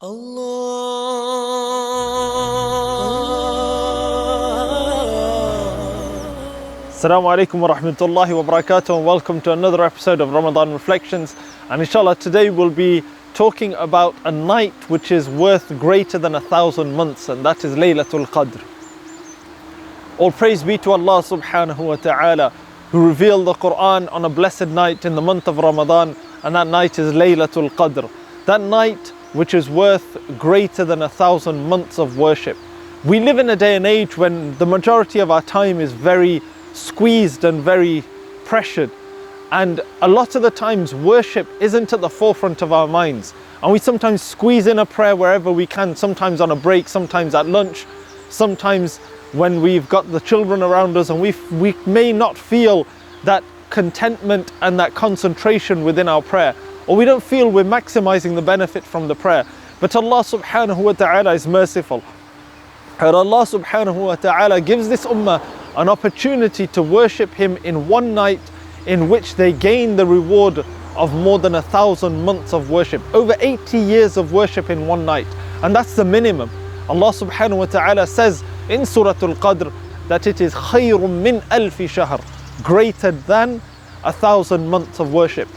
Assalamu alaikum wa rahmatullahi wa barakatuh, and welcome to another episode of Ramadan Reflections. And inshallah today we'll be talking about a night which is worth greater than 1,000 months, and that is Laylatul Qadr. All praise be to Allah subhanahu wa ta'ala, who revealed the Quran on a blessed night in the month of Ramadan, and that night is Laylatul Qadr. That night which is worth greater than 1,000 months of worship. We live in a day and age when the majority of our time is very squeezed and very pressured, and a lot of the times worship isn't at the forefront of our minds, and we sometimes squeeze in a prayer wherever we can, sometimes on a break, sometimes at lunch, sometimes when we've got the children around us, and we may not feel that contentment and that concentration within our prayer, or we don't feel we're maximizing the benefit from the prayer. But Allah subhanahu wa ta'ala is merciful, and Allah subhanahu wa ta'ala gives this ummah an opportunity to worship Him in one night, in which they gain the reward of more than 1,000 months of worship, over 80 years of worship in one night, and that's the minimum. Allah subhanahu wa ta'ala says in Surah Al-Qadr that it is خَيْرٌ مِّنْ أَلْفِ شَهْرٍ, greater than 1,000 months of worship.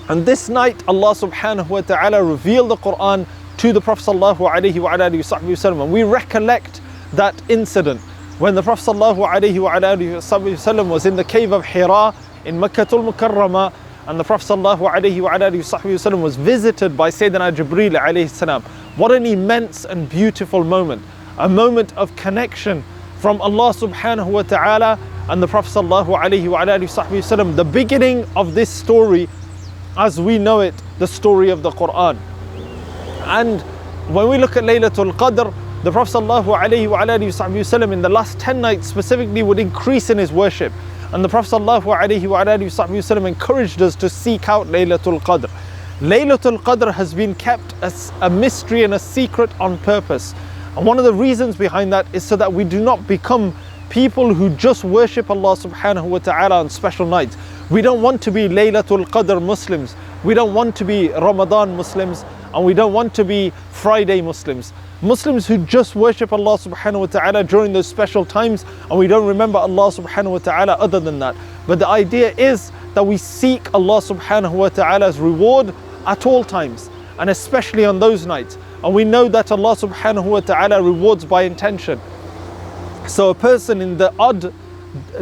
And this night Allah subhanahu wa ta'ala revealed the Quran to the Prophet sallallahu alaihi wasallam, and we recollect that incident when the Prophet sallallahu alaihi wasallam was in the cave of Hira in Makkatul Mukarramah, and the Prophet sallallahu alaihi wasallam was visited by Sayyidina Jibreel alayhi salam. What an immense and beautiful moment, a moment of connection from Allah subhanahu wa ta'ala and the Prophet sallallahu alaihi wasallam, the beginning of this story as we know it, the story of the Quran. And when we look at Laylatul Qadr, the Prophet ﷺ in the last 10 nights specifically would increase in his worship. And the Prophet ﷺ encouraged us to seek out Laylatul Qadr. Laylatul Qadr has been kept as a mystery and a secret on purpose. And one of the reasons behind that is so that we do not become people who just worship Allah subhanahu wa ta'ala on special nights. We don't want to be Laylatul Qadr Muslims. We don't want to be Ramadan Muslims, and we don't want to be Friday Muslims. Muslims who just worship Allah subhanahu wa ta'ala during those special times, and we don't remember Allah subhanahu wa ta'ala other than that. But the idea is that we seek Allah subhanahu wa ta'ala's reward at all times, and especially on those nights. And we know that Allah subhanahu wa ta'ala rewards by intention. So a person in the odd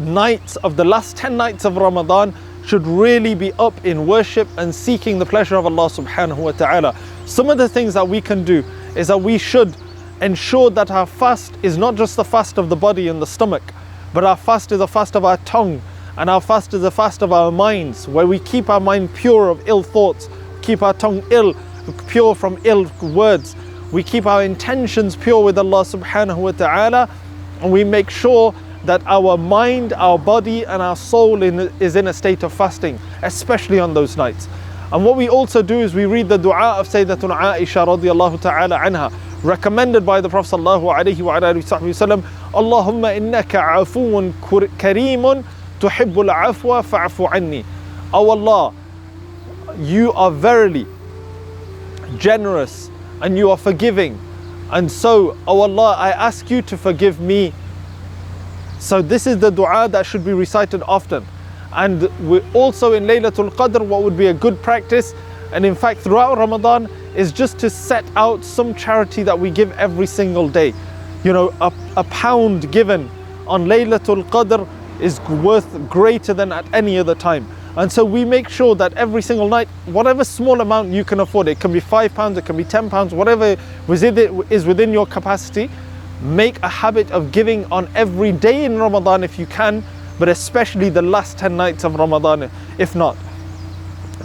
nights of the last 10 nights of Ramadan should really be up in worship and seeking the pleasure of Allah subhanahu wa ta'ala. Some of the things that we can do is that we should ensure that our fast is not just the fast of the body and the stomach, but our fast is a fast of our tongue, and our fast is a fast of our minds, where we keep our mind pure of ill thoughts, keep our tongue pure from ill words, we keep our intentions pure with Allah subhanahu wa ta'ala, and we make sure that our mind, our body and our soul is in a state of fasting, especially on those nights. And what we also do is we read the dua of Sayyidatuna Aisha radiyallahu ta'ala anha, recommended by the Prophet sallallahu alaihi wasallam, Allahumma innaka afuun kareemun tuhibbul afwa fa'fu anni. Oh Allah, you are verily generous and you are forgiving, and so, oh Allah, I ask you to forgive me. So this is the dua that should be recited often. And we also in Laylatul Qadr, what would be a good practice, and in fact throughout Ramadan, is just to set out some charity that we give every single day. You know, a pound given on Laylatul Qadr is worth greater than at any other time. And so we make sure that every single night, whatever small amount you can afford, it can be £5, it can be £10, whatever is within your capacity, make a habit of giving on every day in Ramadan if you can, but especially the last 10 nights of Ramadan if not.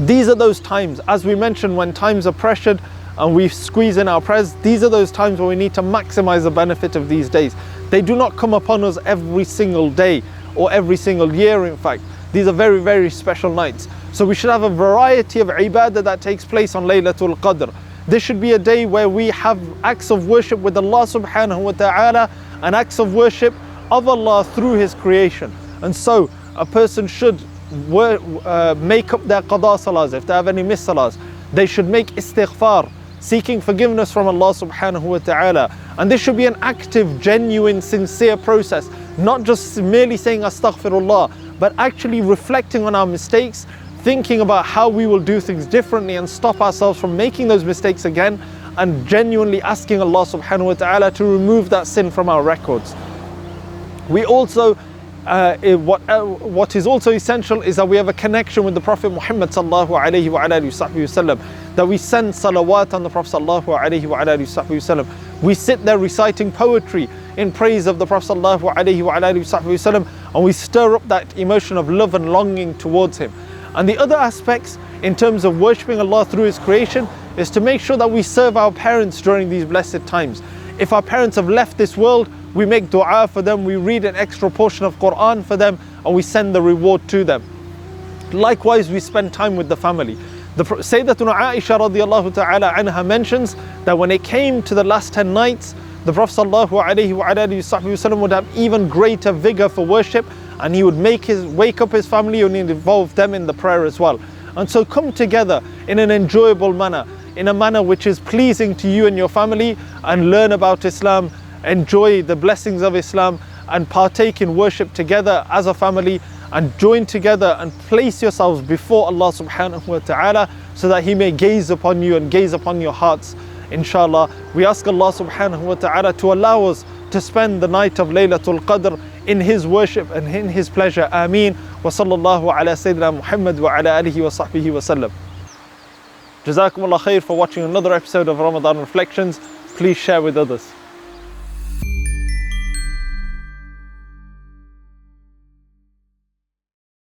These are those times, as we mentioned, when times are pressured and we squeeze in our prayers, these are those times where we need to maximize the benefit of these days. They do not come upon us every single day or every single year. In fact, these are very, very special nights. So we should have a variety of ibadah that takes place on Laylatul Qadr. This should be a day where we have acts of worship with Allah subhanahu wa ta'ala and acts of worship of Allah through His creation. And so a person should make up their qada salahs. If they have any missed salahs, they should make istighfar, seeking forgiveness from Allah subhanahu wa ta'ala. And this should be an active, genuine, sincere process, not just merely saying astaghfirullah, but actually reflecting on our mistakes, thinking about how we will do things differently and stop ourselves from making those mistakes again, and genuinely asking Allah subhanahu wa ta'ala to remove that sin from our records. We also, what is also essential is that we have a connection with the Prophet Muhammad sallallahu alayhi wa alihi wasallam, that we send salawat on the Prophet sallallahu alayhi wa alihi wasallam. We sit there reciting poetry in praise of the Prophet sallallahu alayhi wa alihi wasallam, and we stir up that emotion of love and longing towards him. And the other aspects in terms of worshipping Allah through His creation is to make sure that we serve our parents during these blessed times. If our parents have left this world, we make dua for them, we read an extra portion of Quran for them, and we send the reward to them. Likewise, we spend time with the family. The Sayyidatuna Aisha radiallahu ta'ala anha mentions that when it came to the last 10 nights, the Prophet sallallahu alayhi wa sallam would have even greater vigor for worship, and he would wake up his family and involve them in the prayer as well. And so come together in an enjoyable manner, in a manner which is pleasing to you and your family, and learn about Islam, enjoy the blessings of Islam, and partake in worship together as a family, and join together and place yourselves before Allah subhanahu wa ta'ala, so that He may gaze upon you and gaze upon your hearts. Inshallah, we ask Allah subhanahu wa ta'ala to allow us to spend the night of Laylatul Qadr in His worship and in His pleasure. Ameen. Wa sallallahu ala Sayyidina Muhammad wa ala alihi wa sahbihi wa sallam. Jazakumullah khair for watching another episode of Ramadan Reflections. Please share with others.